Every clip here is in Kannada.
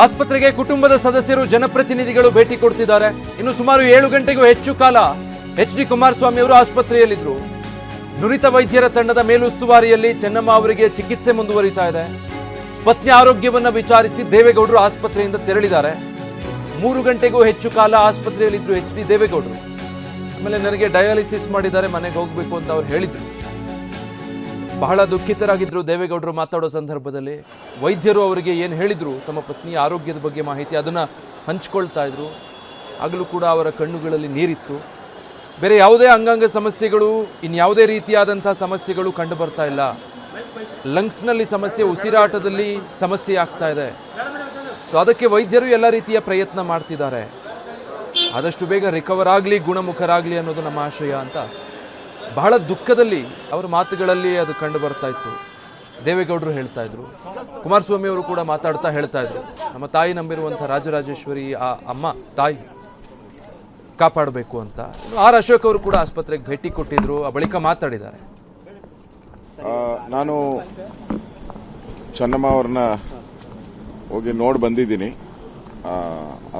ಆಸ್ಪತ್ರೆಗೆ ಕುಟುಂಬದ ಸದಸ್ಯರು ಜನಪ್ರತಿನಿಧಿಗಳು ಭೇಟಿ ಕೊಡ್ತಿದ್ದಾರೆ. ಇನ್ನು ಸುಮಾರು 7 ಗಂಟೆಗೂ ಹೆಚ್ಚು ಕಾಲ ಎಚ್.ಡಿ. ಕುಮಾರಸ್ವಾಮಿ ಅವರು ಆಸ್ಪತ್ರೆಯಲ್ಲಿದ್ದರು. ನುರಿತ ವೈದ್ಯರ ತಂಡದ ಮೇಲುಸ್ತುವಾರಿಯಲ್ಲಿ ಚೆನ್ನಮ್ಮ ಅವರಿಗೆ ಚಿಕಿತ್ಸೆ ಮುಂದುವರಿತಾ ಇದೆ. ಪತ್ನಿ ಆರೋಗ್ಯವನ್ನ ವಿಚಾರಿಸಿ ದೇವೇಗೌಡರು ಆಸ್ಪತ್ರೆಯಿಂದ ತೆರಳಿದ್ದಾರೆ. 3 ಗಂಟೆಗೂ ಹೆಚ್ಚು ಕಾಲ ಆಸ್ಪತ್ರೆಯಲ್ಲಿದ್ದರು ಎಚ್.ಡಿ. ದೇವೇಗೌಡರು. ಆಮೇಲೆ ನನಗೆ ಡಯಾಲಿಸಿಸ್ ಮಾಡಿದ್ದಾರೆ, ಮನೆಗೆ ಹೋಗಬೇಕು ಅಂತ ಅವ್ರು ಹೇಳಿದ್ರು. ಬಹಳ ದುಃಖಿತರಾಗಿದ್ದರು ದೇವೇಗೌಡರು. ಮಾತಾಡೋ ಸಂದರ್ಭದಲ್ಲಿ ವೈದ್ಯರು ಅವರಿಗೆ ಏನು ಹೇಳಿದ್ರು, ತಮ್ಮ ಪತ್ನಿಯ ಆರೋಗ್ಯದ ಬಗ್ಗೆ ಮಾಹಿತಿ ಅದನ್ನು ಹಂಚ್ಕೊಳ್ತಾ ಇದ್ರು. ಆಗಲೂ ಕೂಡ ಅವರ ಕಣ್ಣುಗಳಲ್ಲಿ ನೀರಿತ್ತು. ಬೇರೆ ಯಾವುದೇ ಅಂಗಾಂಗ ಸಮಸ್ಯೆಗಳು, ಇನ್ಯಾವುದೇ ರೀತಿಯಾದಂಥ ಸಮಸ್ಯೆಗಳು ಕಂಡು ಬರ್ತಾ ಇಲ್ಲ. ಲಂಗ್ಸ್ನಲ್ಲಿ ಸಮಸ್ಯೆ, ಉಸಿರಾಟದಲ್ಲಿ ಸಮಸ್ಯೆ ಆಗ್ತಾ ಇದೆ. ಸೊ ಅದಕ್ಕೆ ವೈದ್ಯರು ಎಲ್ಲ ರೀತಿಯ ಪ್ರಯತ್ನ ಮಾಡ್ತಿದ್ದಾರೆ. ಆದಷ್ಟು ಬೇಗ ರಿಕವರ್ ಆಗಲಿ, ಗುಣಮುಖರಾಗಲಿ ಅನ್ನೋದು ನಮ್ಮ ಆಶಯ ಅಂತ ಬಹಳ ದುಃಖದಲ್ಲಿ ಅವರ ಮಾತುಗಳಲ್ಲಿ ಅದು ಕಂಡು ಬರ್ತಾ ಇತ್ತು. ದೇವೇಗೌಡರು ಹೇಳ್ತಾ ಇದ್ರು, ಕುಮಾರಸ್ವಾಮಿ ಅವರು ಕೂಡ ಮಾತಾಡ್ತಾ ಹೇಳ್ತಾ ಇದ್ರು, ನಮ್ಮ ತಾಯಿ ನಂಬಿರುವಂಥ ರಾಜರಾಜೇಶ್ವರಿ ಆ ಅಮ್ಮ ತಾಯಿ ಕಾಪಾಡಬೇಕು ಅಂತ. ಆರ್ ಅಶೋಕ್ ಅವರು ಕೂಡ ಆಸ್ಪತ್ರೆಗೆ ಭೇಟಿ ಕೊಟ್ಟಿದ್ರು, ಆ ಬಳಿಕ ಮಾತಾಡಿದ್ದಾರೆ. ನಾನು ಚೆನ್ನಮ್ಮ ಅವ್ರನ್ನ ಹೋಗಿ ನೋಡಿ ಬಂದಿದ್ದೀನಿ.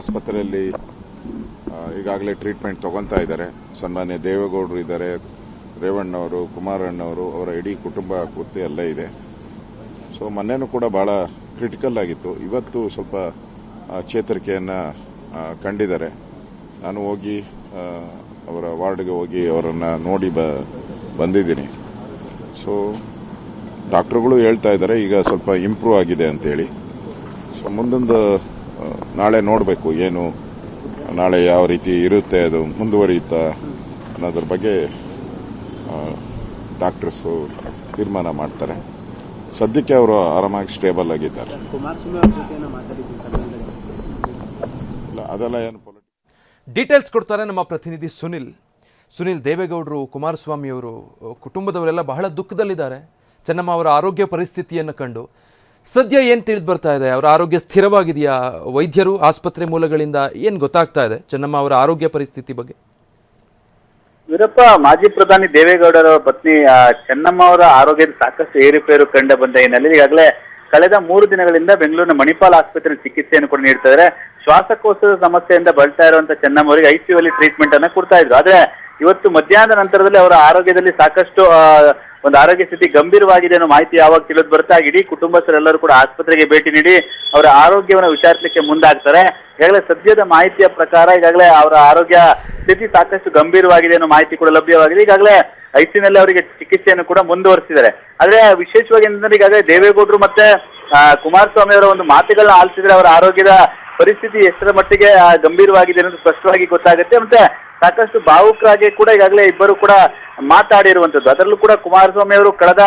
ಆಸ್ಪತ್ರೆಯಲ್ಲಿ ಈಗಾಗಲೇ ಟ್ರೀಟ್ಮೆಂಟ್ ತಗೊತಾ ಇದ್ದಾರೆ. ಸನ್ಮಾನ್ಯ ದೇವೇಗೌಡರು ಇದ್ದಾರೆ, ರೇವಣ್ಣವರು, ಕುಮಾರಣ್ಣವರು, ಅವರ ಇಡೀ ಕುಟುಂಬ ಪೂರ್ತಿ ಅಲ್ಲೇ ಇದೆ. ಸೊ ಮೊನ್ನೆನೂ ಕೂಡ ಭಾಳ ಕ್ರಿಟಿಕಲ್ ಆಗಿತ್ತು. ಇವತ್ತು ಸ್ವಲ್ಪ ಚೇತರಿಕೆಯನ್ನು ಕಂಡಿದ್ದಾರೆ. ನಾನು ಹೋಗಿ ಅವರ ವಾರ್ಡ್ಗೆ ಹೋಗಿ ಅವರನ್ನು ನೋಡಿ ಬಂದಿದ್ದೀನಿ. ಸೊ ಡಾಕ್ಟ್ರುಗಳು ಹೇಳ್ತಾ ಇದ್ದಾರೆ ಈಗ ಸ್ವಲ್ಪ ಇಂಪ್ರೂವ್ ಆಗಿದೆ ಅಂತೇಳಿ. ಸೊ ಮುಂದೊಂದು ನಾಳೆ ನೋಡಬೇಕು ಏನು ನಾಳೆ ಯಾವ ರೀತಿ ಇರುತ್ತೆ, ಅದು ಮುಂದುವರಿಯುತ್ತಾ ಅನ್ನೋದ್ರ ಬಗ್ಗೆ ಡಾಕ್ಟರ್ಸು ತೀರ್ಮಾನ ಮಾಡ್ತಾರೆ. ಸದ್ಯಕ್ಕೆ ಅವರು ಆರಾಮಾಗಿ ಸ್ಟೇಬಲ್ ಆಗಿದ್ದಾರೆ. ಅದೆಲ್ಲ ಏನು ಡೀಟೇಲ್ಸ್ ಕೊಡ್ತಾರೆ ನಮ್ಮ ಪ್ರತಿನಿಧಿ ಸುನಿಲ್. ದೇವೇಗೌಡರು, ಕುಮಾರಸ್ವಾಮಿ ಅವರು ಕುಟುಂಬದವರೆಲ್ಲ ಬಹಳ ದುಃಖದಲ್ಲಿದ್ದಾರೆ ಚೆನ್ನಮ್ಮ ಅವರ ಆರೋಗ್ಯ ಪರಿಸ್ಥಿತಿಯನ್ನು ಕಂಡು. ಸದ್ಯ ಏನು ತಿಳಿದು ಬರ್ತಾ ಇದೆ? ಅವರ ಆರೋಗ್ಯ ಸ್ಥಿರವಾಗಿದೆಯಾ? ವೈದ್ಯರು, ಆಸ್ಪತ್ರೆ ಮೂಲಗಳಿಂದ ಏನು ಗೊತ್ತಾಗ್ತಾ ಇದೆ ಚೆನ್ನಮ್ಮ ಅವರ ಆರೋಗ್ಯ ಪರಿಸ್ಥಿತಿ ಬಗ್ಗೆ? ವೀರಪ್ಪ, ಮಾಜಿ ಪ್ರಧಾನಿ ದೇವೇಗೌಡರ ಪತ್ನಿ ಚೆನ್ನಮ್ಮ ಅವರ ಆರೋಗ್ಯದ ಸಾಕಷ್ಟು ಏರುಪೇರು ಕಂಡು ಬಂದ ಹಿನ್ನೆಲೆಯಲ್ಲಿ ಈಗಾಗಲೇ ಕಳೆದ 3 ದಿನಗಳಿಂದ ಬೆಂಗಳೂರಿನ ಮಣಿಪಾಲ್ ಆಸ್ಪತ್ರೆ ಚಿಕಿತ್ಸೆಯನ್ನು ಕೂಡ ನೀಡ್ತಾ ಇದ್ದಾರೆ. ಶ್ವಾಸಕೋಶದ ಸಮಸ್ಯೆಯಿಂದ ಬಳಲ್ತಾ ಇರುವಂತಹ ಚೆನ್ನಮ್ಮ ಅವರಿಗೆ ಐಸಿಯು ಅಲ್ಲಿ ಟ್ರೀಟ್ಮೆಂಟ್ ಅನ್ನ ಕೊಡ್ತಾ ಇದ್ರು. ಆದ್ರೆ ಇವತ್ತು ಮಧ್ಯಾಹ್ನದ ನಂತರದಲ್ಲಿ ಅವರ ಆರೋಗ್ಯದಲ್ಲಿ ಸಾಕಷ್ಟು ಒಂದು ಆರೋಗ್ಯ ಸ್ಥಿತಿ ಗಂಭೀರವಾಗಿದೆ ಅನ್ನೋ ಮಾಹಿತಿ ಯಾವಾಗ ತಿಳಿದು ಬರುತ್ತೆ, ಇಡೀ ಕುಟುಂಬಸ್ಥರೆಲ್ಲರೂ ಕೂಡ ಆಸ್ಪತ್ರೆಗೆ ಭೇಟಿ ನೀಡಿ ಅವರ ಆರೋಗ್ಯವನ್ನು ವಿಚಾರಿಸಲಿಕ್ಕೆ ಮುಂದಾಗ್ತಾರೆ. ಈಗಾಗಲೇ ಸದ್ಯದ ಮಾಹಿತಿಯ ಪ್ರಕಾರ ಈಗಾಗಲೇ ಅವರ ಆರೋಗ್ಯ ಸ್ಥಿತಿ ಸಾಕಷ್ಟು ಗಂಭೀರವಾಗಿದೆ ಅನ್ನೋ ಮಾಹಿತಿ ಕೂಡ ಲಭ್ಯವಾಗಿದೆ. ಈಗಾಗಲೇ ಐಸಿಯುನಲ್ಲಿ ಅವರಿಗೆ ಚಿಕಿತ್ಸೆಯನ್ನು ಕೂಡ ಮುಂದುವರಿಸಿದ್ದಾರೆ. ಆದ್ರೆ ವಿಶೇಷವಾಗಿ ಏನಂದ್ರೆ ಈಗಾಗಲೇ ದೇವೇಗೌಡರು ಮತ್ತೆ ಕುಮಾರಸ್ವಾಮಿ ಅವರ ಒಂದು ಮಾತುಗಳನ್ನ ಆಲಿಸಿದ್ರೆ ಅವರ ಆರೋಗ್ಯದ ಪರಿಸ್ಥಿತಿ ಎಷ್ಟರ ಮಟ್ಟಿಗೆ ಗಂಭೀರವಾಗಿದೆ ಅನ್ನೋದು ಸ್ಪಷ್ಟವಾಗಿ ಗೊತ್ತಾಗುತ್ತೆ. ಮತ್ತೆ ಸಾಕಷ್ಟು ಭಾವುಕರಾಗಿ ಕೂಡ ಈಗಾಗಲೇ ಇಬ್ಬರು ಕೂಡ ಮಾತಾಡಿರುವಂತದ್ದು. ಅದರಲ್ಲೂ ಕೂಡ ಕುಮಾರಸ್ವಾಮಿ ಅವರು ಕಳೆದ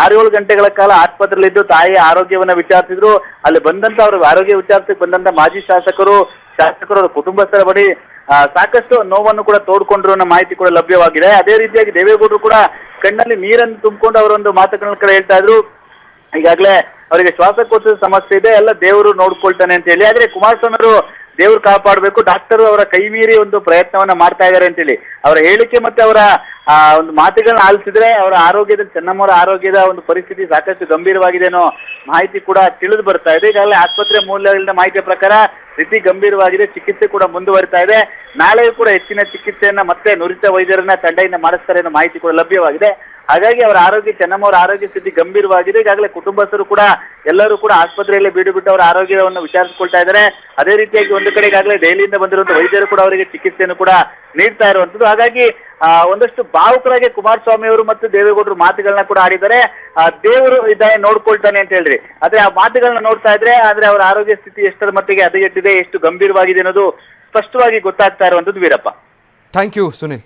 6-7 ಗಂಟೆಗಳ ಕಾಲ ಆಸ್ಪತ್ರೆಯಲ್ಲಿದ್ದು ತಾಯಿಯ ಆರೋಗ್ಯವನ್ನ ವಿಚಾರಿಸಿದ್ರು. ಅಲ್ಲಿ ಬಂದಂತ ಅವರ ಆರೋಗ್ಯ ವಿಚಾರಿಸಕ್ಕೆ ಬಂದಂತ ಮಾಜಿ ಶಾಸಕರು ಕುಟುಂಬಸ್ಥರ ಬಳಿ ಸಾಕಷ್ಟು ನೋವನ್ನು ಕೂಡ ತೋಡ್ಕೊಂಡ್ರು ಅನ್ನೋ ಮಾಹಿತಿ ಕೂಡ ಲಭ್ಯವಾಗಿದೆ. ಅದೇ ರೀತಿಯಾಗಿ ದೇವೇಗೌಡರು ಕೂಡ ಕಣ್ಣಲ್ಲಿ ನೀರನ್ನು ತುಂಬಿಕೊಂಡು ಅವರೊಂದು ಮಾತುಗಳನ್ನ ಕಡೆ ಹೇಳ್ತಾ ಇದ್ರು, ಈಗಾಗಲೇ ಅವರಿಗೆ ಶ್ವಾಸಕೋಶದ ಸಮಸ್ಯೆ ಇದೆ, ಎಲ್ಲ ದೇವರು ನೋಡ್ಕೊಳ್ತಾನೆ ಅಂತ ಹೇಳಿ. ಆದ್ರೆ ಕುಮಾರಸ್ವಾಮಿ ಅವರು ದೇವ್ರು ಕಾಪಾಡಬೇಕು, ಡಾಕ್ಟರ್ ಅವರ ಕೈ ಮೀರಿ ಒಂದು ಪ್ರಯತ್ನವನ್ನ ಮಾಡ್ತಾ ಇದ್ದಾರೆ ಅಂತೇಳಿ ಅವರ ಹೇಳಿಕೆ ಮತ್ತೆ ಅವರ ಒಂದು ಮಾತುಗಳನ್ನ ಆಲಿಸಿದ್ರೆ ಅವರ ಆರೋಗ್ಯದ ಚೆನ್ನಮ್ಮವರ ಆರೋಗ್ಯದ ಒಂದು ಪರಿಸ್ಥಿತಿ ಸಾಕಷ್ಟು ಗಂಭೀರವಾಗಿದೆ ಅನ್ನೋ ಮಾಹಿತಿ ಕೂಡ ತಿಳಿದು ಬರ್ತಾ ಇದೆ. ಈಗಾಗಲೇ ಆಸ್ಪತ್ರೆ ಮೂಲಗಳಿಂದ ಮಾಹಿತಿಯ ಪ್ರಕಾರ ಸ್ಥಿತಿ ಗಂಭೀರವಾಗಿದೆ, ಚಿಕಿತ್ಸೆ ಕೂಡ ಮುಂದುವರಿತಾ ಇದೆ. ನಾಳೆಯೂ ಕೂಡ ಹೆಚ್ಚಿನ ಚಿಕಿತ್ಸೆಯನ್ನ ಮತ್ತೆ ನುರಿತ ವೈದ್ಯರನ್ನ ತಂಡದಿಂದ ಮಾಡಿಸ್ತಾರೆ ಅನ್ನೋ ಮಾಹಿತಿ ಕೂಡ ಲಭ್ಯವಾಗಿದೆ. ಹಾಗಾಗಿ ಅವರ ಆರೋಗ್ಯ ಚೆನ್ನಮ್ಮವರ ಆರೋಗ್ಯ ಸ್ಥಿತಿ ಗಂಭೀರವಾಗಿದೆ. ಈಗಾಗಲೇ ಕುಟುಂಬಸ್ಥರು ಕೂಡ ಎಲ್ಲರೂ ಕೂಡ ಆಸ್ಪತ್ರೆಯಲ್ಲಿ ಬಿಟ್ಟು ಅವರ ಆರೋಗ್ಯವನ್ನು ವಿಚಾರಿಸಿಕೊಳ್ತಾ ಇದ್ದಾರೆ. ಅದೇ ರೀತಿಯಾಗಿ ಒಂದು ಕಡೆ ಈಗಾಗಲೇ ದೆಹಲಿಯಿಂದ ಬಂದಿರುವಂತಹ ವೈದ್ಯರು ಕೂಡ ಅವರಿಗೆ ಚಿಕಿತ್ಸೆಯನ್ನು ಕೂಡ ನೀಡ್ತಾ ಇರುವಂತದ್ದು. ಹಾಗಾಗಿ ಒಂದಷ್ಟು ಭಾವುಕರಾಗಿ ಕುಮಾರಸ್ವಾಮಿ ಅವರು ಮತ್ತು ದೇವೇಗೌಡರು ಮಾತುಗಳನ್ನ ಕೂಡ ಆಡಿದ್ದಾರೆ. ದೇವರು ಇದ್ದಾನೆ ನೋಡ್ಕೊಳ್ತಾನೆ ಅಂತ ಹೇಳ್ರಿ. ಆದ್ರೆ ಆ ಮಾತುಗಳನ್ನ ನೋಡ್ತಾ ಇದ್ರೆ ಆದ್ರೆ ಅವರ ಆರೋಗ್ಯ ಸ್ಥಿತಿ ಎಷ್ಟರ ಮಟ್ಟಿಗೆ ಹದಗೆಟ್ಟಿದೆ, ಎಷ್ಟು ಗಂಭೀರವಾಗಿದೆ ಅನ್ನೋದು ಸ್ಪಷ್ಟವಾಗಿ ಗೊತ್ತಾಗ್ತಾ ಇರುವಂತದ್ದು. Veerappa, thank you Sunil.